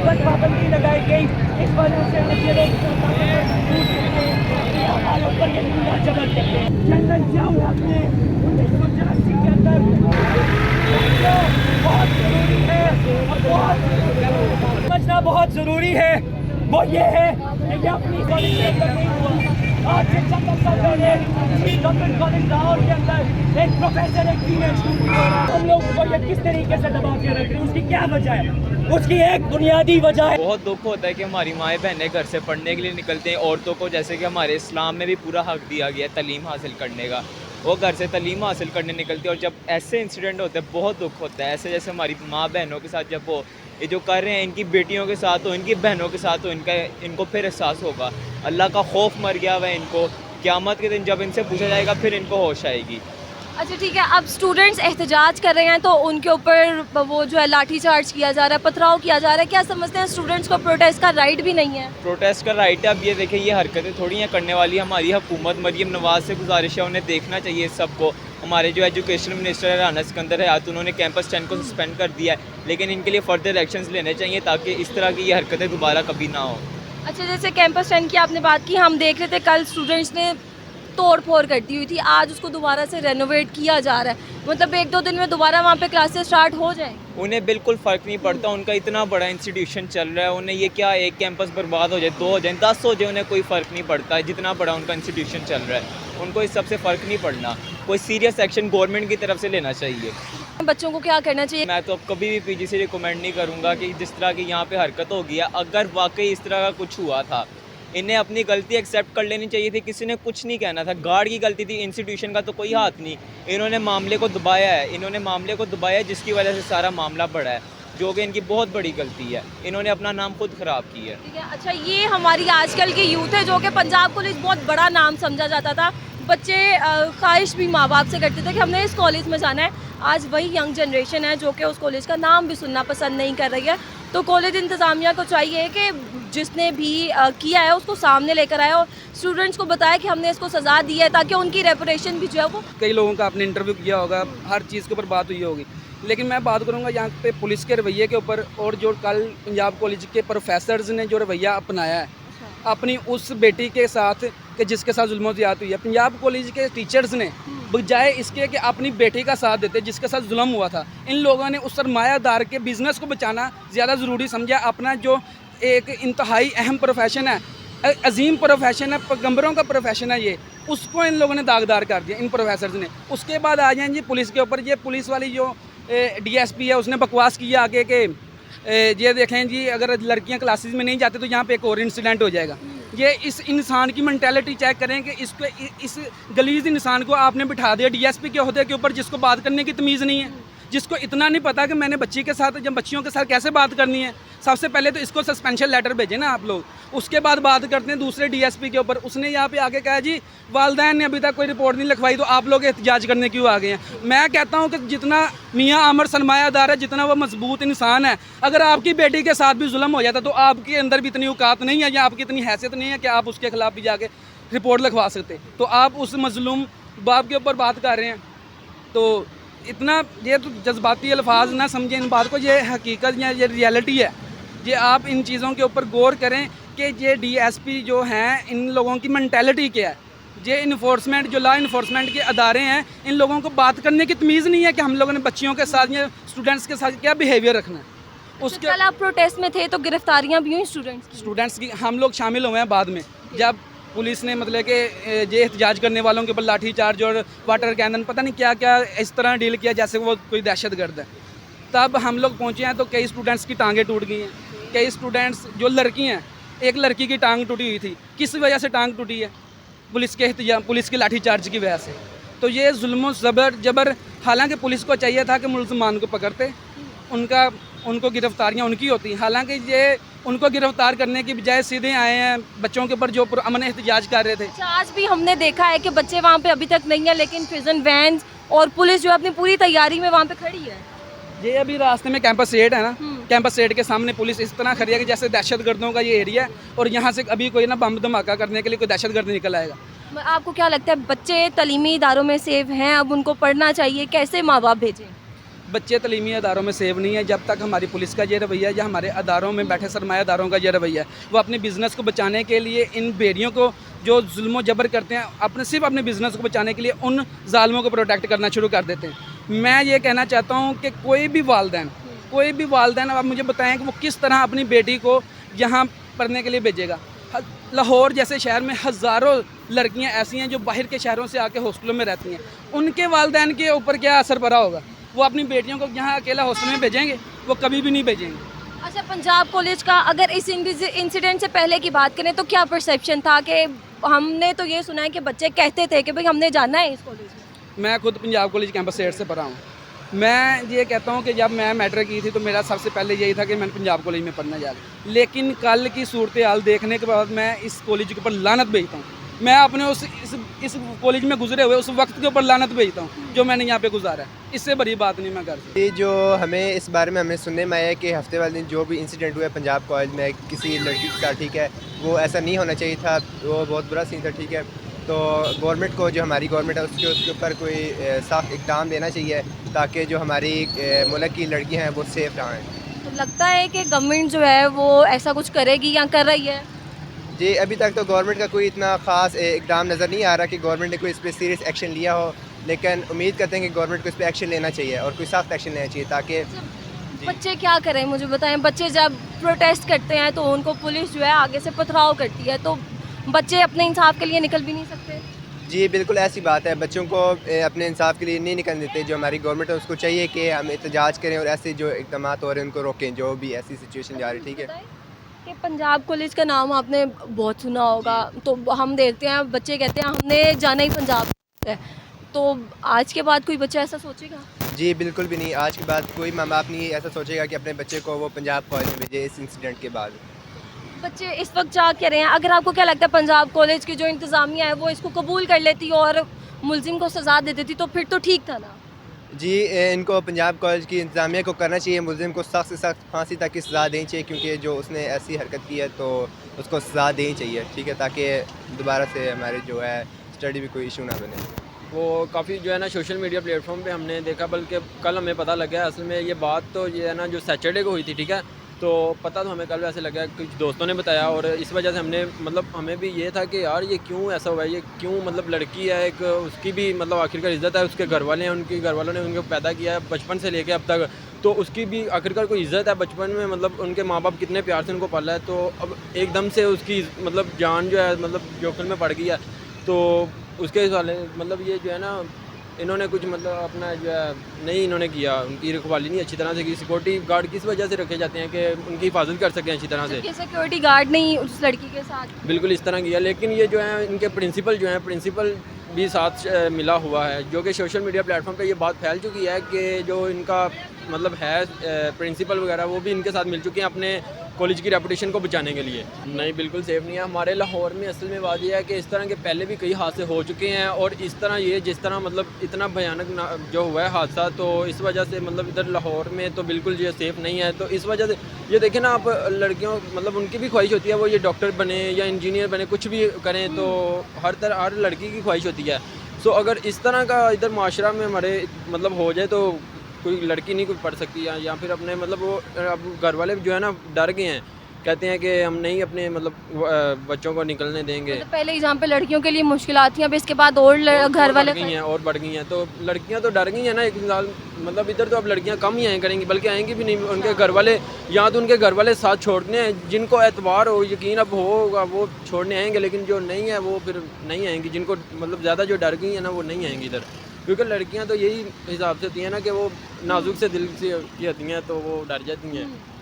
पर पाबंदी लगाई गई। इस वजह से ये लोग पर ये हमला जबर करते हैं। जनरल जियाउल हक ने 1984 के अंदर बहुत जरूरी है, समझना बहुत जरूरी है, वो ये है कि अपनी कॉलेज के अंदर नहीं हुआ। आज से चंद साल पहले गवर्नमेंट कॉलेज लाहौर के अंदर एक प्रोफेसर एक फीमेल स्टूडेंट, हम लोग को ये किस तरीके से दबा के रख रहे हैं, उसकी क्या वजह है? उसकी एक बुनियादी वजह है। बहुत दुख होता है कि हमारी माएँ बहनें घर से पढ़ने के लिए निकलते हैं। औरतों को जैसे कि हमारे इस्लाम में भी पूरा हक दिया गया है तालीम हासिल करने का, वो घर से तालीम हासिल करने निकलती है। और जब ऐसे इंसिडेंट होते हैं बहुत दुख होता है। ऐसे जैसे हमारी माँ बहनों के साथ जब वो ये जो कर रहे हैं, इनकी बेटियों के साथ हो, इनकी बहनों के साथ हो, इनको फिर एहसास होगा। अल्लाह का खौफ मर गया हुआ है इनको। क़यामत के दिन जब इनसे पूछा जाएगा फिर इनको होश आएगी। अच्छा ठीक है, अब स्टूडेंट्स एहतजाज कर रहे हैं तो उनके ऊपर वो जो है लाठी चार्ज किया जा रहा है, पथराव किया जा रहा है। क्या समझते हैं स्टूडेंट्स को प्रोटेस्ट का राइट भी नहीं है? प्रोटेस्ट का राइट है। अब ये देखें, ये हरकतें थोड़ी हैं करने वाली। हमारी हुकूमत मरीम नवाज़ से गुजारिश है, उन्हें देखना चाहिए सबको। हमारे जो एजुकेशन मिनिस्टर है राना सिकंदर हयात, उन्होंने कैंपस 10 को सस्पेंड कर दिया है, लेकिन इनके लिए फर्दर एक्शंस लेने चाहिए ताकि इस तरह की ये हरकतें दोबारा कभी ना हो। अच्छा, जैसे कैंपस 10 की आपने बात की, हम देख रहे थे कल स्टूडेंट्स ने तोड़ फोड़ कर दी हुई थी, आज उसको दोबारा से रेनोवेट किया जा रहा है। मतलब 1-2 दिन में दोबारा वहाँ पे क्लासेस स्टार्ट हो जाए। उन्हें बिल्कुल फ़र्क नहीं पड़ता, उनका इतना बड़ा इंस्टीट्यूशन चल रहा है। उन्हें ये क्या, एक कैंपस बर्बाद हो जाए, 2 हो जाए, 10 हो जाए, उन्हें कोई फ़र्क नहीं पड़ता है। जितना बड़ा उनका इंस्टीट्यूशन चल रहा है, उनको इस सबसे फ़र्क नहीं पड़ना। कोई सीरियस एक्शन गवर्नमेंट की तरफ से लेना चाहिए। बच्चों को क्या करना चाहिए? मैं तो अब कभी भी पीजी से रिकमेंड नहीं करूँगा कि जिस तरह की यहाँ पे हरकत हो गई है, अगर वाकई इस तरह का कुछ हुआ था, इन्हें अपनी गलती एक्सेप्ट कर लेनी चाहिए थी। किसी ने कुछ नहीं कहना था, गार्ड की गलती थी, इंस्टीट्यूशन का तो कोई हाथ नहीं। इन्होंने मामले को दबाया है, जिसकी वजह से सारा मामला बढ़ा है, जो कि इनकी बहुत बड़ी गलती है। इन्होंने अपना नाम खुद ख़राब किया है। ठीक है, अच्छा ये हमारी आजकल की यूथ है जो कि पंजाब कॉलेज बहुत बड़ा नाम समझा जाता था। बच्चे ख्वाहिश भी माँ बाप से करते थे कि हमने इस कॉलेज में जाना है। आज वही यंग जनरेशन है जो कि उस कॉलेज का नाम भी सुनना पसंद नहीं कर रही है। तो कॉलेज इंतज़ामिया को चाहिए कि जिसने भी किया है उसको सामने लेकर आए और स्टूडेंट्स को बताया कि हमने इसको सज़ा दी है, ताकि उनकी रेपुटेशन भी जो है वो। कई लोगों का आपने इंटरव्यू किया होगा, हर चीज़ के ऊपर बात हुई होगी, लेकिन मैं बात करूंगा यहाँ पे पुलिस के रवैये के ऊपर। और जो कल पंजाब कॉलेज के प्रोफेसर्स ने जो रवैया अपनाया है अपनी उस बेटी के साथ कि जिसके साथ जुल्म ज़्यादत हुई है, पंजाब कॉलेज के टीचर्स ने बजाय इसके कि अपनी बेटी का साथ देते जिसके साथ जुल्म हुआ था, इन लोगों ने उस सरमायादार के बिज़नेस को बचाना ज़्यादा ज़रूरी समझा। अपना जो एक इंतहाई अहम प्रोफेशन है, अजीम प्रोफेशन है, पैगंबरों का प्रोफेशन है, ये उसको इन लोगों ने दागदार कर दिया, इन प्रोफेसर्स ने। उसके बाद आ जाएँ जी पुलिस के ऊपर। ये पुलिस वाली जो DSP है उसने बकवास किया आगे के ये देखें जी, अगर लड़कियां क्लासेस में नहीं जाती तो यहाँ पे एक और इंसिडेंट हो जाएगा। ये इस इंसान की मेंटालिटी चेक करें कि इसको इस गलीज इंसान को आपने बिठा दिया DSP के ओहदे के ऊपर, जिसको बात करने की तमीज़ नहीं है, जिसको इतना नहीं पता कि मैंने बच्ची के साथ जब बच्चियों के साथ कैसे बात करनी है। सबसे पहले तो इसको सस्पेंशन लेटर भेजें ना आप लोग, उसके बाद बात करते हैं दूसरे DSP के ऊपर। उसने यहाँ पे आके कहा जी वालदैन ने अभी तक कोई रिपोर्ट नहीं लिखवाई, तो आप लोग एहतजाज करने क्यों आ गए हैं? मैं कहता हूँ कि जितना मियाँ आमर सरमायादार है, जितना वो मजबूत इंसान है, अगर आपकी बेटी के साथ भी जुल्म हो जाता तो आपके अंदर भी इतनी औकात नहीं है या आपकी इतनी हैसियत नहीं है कि आप उसके खिलाफ भी जाके रिपोर्ट लिखवा सकते। तो आप उस मजलूम बाप के ऊपर बात कर रहे हैं। तो इतना ये तो जज्बाती अल्फाज ना समझें इन बात को, ये हकीकत या ये रियलिटी है। ये आप इन चीज़ों के ऊपर गौर करें कि ये DSP जो हैं, इन लोगों की मेंटालिटी क्या है। ये इन्फोर्समेंट जो लॉ इन्फोर्समेंट के अदारे हैं, इन लोगों को बात करने की तमीज़ नहीं है कि हम लोगों ने बच्चियों के साथ या स्टूडेंट्स के साथ क्या बिहेवियर रखना है। उसके कल आप प्रोटेस्ट में थे तो गिरफ्तारियाँ भी हुई स्टूडेंट्स की, हम लोग शामिल हुए हैं बाद में, जब पुलिस ने मतलब कि ये एहतजाज करने वालों के ऊपर लाठी चार्ज और वाटर कैनन पता नहीं क्या क्या इस तरह डील किया जैसे वो कोई दहशतगर्द है। तब हम लोग पहुँचे हैं तो कई स्टूडेंट्स की टांगें टूट गई हैं। कई स्टूडेंट्स जो लड़की हैं, एक लड़की की टांग टूटी हुई थी। किस वजह से टांग टूटी है? पुलिस के लाठी चार्ज की वजह से। तो ये जुल्म जबर, हालांकि पुलिस को चाहिए था कि मुलजमान को पकड़ते, उनको गिरफ्तारियाँ उनकी होती। हालांकि ये उनको गिरफ्तार करने की बजाय सीधे आए हैं बच्चों के ऊपर जो अमन एहतजाज कर रहे थे। आज भी हमने देखा है कि बच्चे वहाँ पे अभी तक नहीं है, लेकिन प्रिजन वैन और पुलिस जो है अपनी पूरी तैयारी में वहाँ पे खड़ी है। ये अभी रास्ते में कैंपस 8 है ना, कैंपस 8 के सामने पुलिस इस तरह खड़ी है कि जैसे दहशतगर्दों का ये एरिया है, और यहाँ से अभी कोई ना बम धमाका करने के लिए कोई दहशतगर्द निकल आएगा। आपको क्या लगता है बच्चे तालीमी इदारों में सेफ हैं, अब उनको पढ़ना चाहिए, कैसे माँ बाप भेजें? बच्चे तलीमी अदारों में सेव नहीं है जब तक हमारी पुलिस का ये रवैया या हमारे अदारों में बैठे सरमायादारों का ये रवैया है। वो अपने बिज़नेस को बचाने के लिए इन बेड़ियों को जो जुल्म जबर करते हैं सिर्फ अपने बिज़नेस को बचाने के लिए उन जालिमों को प्रोटेक्ट करना शुरू कर देते हैं। मैं ये कहना चाहता हूँ कि कोई भी वालदैन आप मुझे बताएं कि वो किस तरह अपनी बेटी को यहाँ पढ़ने के लिए भेजेगा। लाहौर जैसे शहर में हज़ारों लड़कियाँ ऐसी हैं जो बाहर के शहरों से आके हॉस्टलों में रहती हैं, उनके वालदैन के ऊपर क्या असर पड़ा होगा? वो अपनी बेटियों को यहाँ अकेला हॉस्टल में भेजेंगे? वो कभी भी नहीं भेजेंगे। अच्छा, पंजाब कॉलेज का अगर इस इंसिडेंट से पहले की बात करें तो क्या परसेप्शन था? कि हमने तो ये सुना है कि बच्चे कहते थे कि भाई हमने जाना है इस कॉलेज में। मैं खुद पंजाब कॉलेज कैंपस 8 से पढ़ा हूँ। मैं ये कहता हूँ कि जब मैं मैट्रिक की थी तो मेरा सबसे पहले यही था कि मैंने पंजाब कॉलेज में पढ़ना जाए, लेकिन कल की सूरत हाल देखने के बाद मैं इस कॉलेज के ऊपर लानत भेजता हूँ। मैं अपने इस कॉलेज में गुजरे हुए उस वक्त के ऊपर लानत भेजता हूँ जो मैंने यहाँ पे गुजारा है। इससे बड़ी बात नहीं मैं कर सकता। ये जो हमें इस बारे में हमें सुनने में आया है कि हफ्ते वाले दिन जो भी इंसिडेंट हुआ है पंजाब कॉलेज में किसी लड़की के साथ, ठीक है, वो ऐसा नहीं होना चाहिए था, वो बहुत बुरा सीन था, ठीक है। तो गवर्नमेंट को, जो हमारी गवर्नमेंट है, उसके ऊपर कोई सख्त इक़दाम देना चाहिए ताकि जो हमारी मुल्क की लड़की हैं वो सेफ रहें। तो लगता है कि गवर्नमेंट जो है वो ऐसा कुछ करेगी या कर रही है? जी, अभी तक तो गवर्नमेंट का कोई इतना ख़ास इक़दाम नज़र नहीं आ रहा कि गवर्नमेंट ने कोई इस पर सीरियस एक्शन लिया हो, लेकिन उम्मीद करते हैं कि गवर्नमेंट को इस पर एक्शन लेना चाहिए और कोई सख्त एक्शन लेना चाहिए ताकि बच्चे क्या करें मुझे बताएं। बच्चे जब प्रोटेस्ट करते हैं तो उनको पुलिस जो है आगे से पथराव करती है, तो बच्चे अपने इंसाफ के लिए निकल भी नहीं सकते। जी बिल्कुल ऐसी बात है, बच्चों को अपने इंसाफ के लिए नहीं निकलने देते। जो हमारी गवर्नमेंट है उसको चाहिए कि हम एहतजाज करें और ऐसे जो इक़दाम हो रहे हैं उनको रोकें, जो भी ऐसी सिचुएशन जा रही है, ठीक है। कि पंजाब कॉलेज का नाम आपने बहुत सुना होगा, तो हम देखते हैं बच्चे कहते हैं हमने जाना ही पंजाब है, तो आज के बाद कोई बच्चा ऐसा सोचेगा? जी बिल्कुल भी नहीं, आज के बाद कोई माँ बाप नहीं ऐसा सोचेगा कि अपने बच्चे को वो पंजाब कॉलेज में भेजे इस इंसिडेंट के बाद। बच्चे इस वक्त चाह कह रहे हैं, अगर आपको क्या लगता है पंजाब कॉलेज की जो इंतज़ामिया है वो इसको कबूल कर लेती और मुलजिम को सज़ा दे देती तो फिर तो ठीक था ना? जी, इनको पंजाब कॉलेज की इंतज़ामिया को करना चाहिए, मुलजिम को सख्त से सख्त फांसी तक की सज़ा देनी चाहिए, क्योंकि जो उसने ऐसी हरकत की है तो उसको सज़ा देनी चाहिए, ठीक है, ताकि दोबारा से हमारे जो है स्टडी भी कोई इशू ना बने। वो काफ़ी जो है ना सोशल मीडिया प्लेटफॉर्म पे हमने देखा, बल्कि कल हमें पता लगा असल में ये बात तो ये है ना जो सैटरडे को हुई थी, ठीक है, तो पता तो हमें कल वैसे लगा, कुछ दोस्तों ने बताया और इस वजह से हमने मतलब हमें भी ये था कि यार ये क्यों ऐसा हुआ है, ये क्यों, मतलब लड़की है एक, उसकी भी मतलब आखिरकार इज़्ज़त है, उसके घर वाले हैं, उनके घर वालों ने उनको पैदा किया है बचपन से लेके अब तक, तो उसकी भी आखिरकार कोई इज़्ज़त है बचपन में, मतलब उनके माँ बाप कितने प्यार से उनको पाला है, तो अब एकदम से उसकी मतलब जान जो है मतलब जोखिम में पड़ गई है, तो उसके वाले मतलब ये जो है ना इन्होंने कुछ मतलब अपना जो है नहीं इन्होंने किया, उनकी रखवाली नहीं अच्छी तरह से की। सिक्योरिटी गार्ड किस वजह से रखे जाते हैं कि उनकी हिफाजत कर सकें अच्छी तरह से, सिक्योरिटी गार्ड नहीं उस लड़की के साथ बिल्कुल इस तरह किया। लेकिन ये जो है इनके प्रिंसिपल जो हैं, प्रिंसिपल भी साथ मिला हुआ है, जो कि सोशल मीडिया प्लेटफॉर्म पे ये बात फैल चुकी है कि जो इनका मतलब है प्रिंसिपल वगैरह वो भी इनके साथ मिल चुके हैं अपने कॉलेज की रेपुटेशन को बचाने के लिए। नहीं, बिल्कुल सेफ नहीं है। हमारे लाहौर में असल में बात यह है कि इस तरह के पहले भी कई हादसे हो चुके हैं और इस तरह ये जिस तरह मतलब इतना भयानक जो हुआ है हादसा, तो इस वजह से मतलब इधर लाहौर में तो बिल्कुल ये सेफ़ नहीं है। तो इस वजह से ये देखें ना आप, लड़कियों मतलब उनकी भी ख्वाहिश होती है वो ये डॉक्टर बने या इंजीनियर बने, कुछ भी करें, तो हर लड़की की ख्वाहिश होती है। सो अगर इस तरह का इधर माशरा में हमारे मतलब हो जाए तो कोई लड़की नहीं कुछ पढ़ सकती है, या फिर अपने मतलब वो अब घर वाले जो है ना डर गए हैं, कहते हैं कि हम नहीं अपने मतलब बच्चों को निकलने देंगे। तो पहले एग्जाम पे लड़कियों के लिए मुश्किलात थी, अब इसके बाद और घर वाले बढ़ गई हैं, तो लड़कियां तो डर गई हैं ना एक साल, मतलब इधर तो अब लड़कियां कम ही आएँ करेंगी, बल्कि आएंगी भी नहीं। उनके घर वाले या तो उनके घर वाले साथ छोड़ने हैं, जिनको एतबार हो यकीन अब होगा वो छोड़ने आएंगे, लेकिन जो नहीं है वो फिर नहीं आएंगी, जिनको मतलब ज़्यादा जो डर गई है ना वो नहीं आएंगी इधर, क्योंकि लड़कियां तो यही हिसाब से होती हैं ना कि वो नाजुक से दिल से की होती हैं, तो वो डर जाती हैं।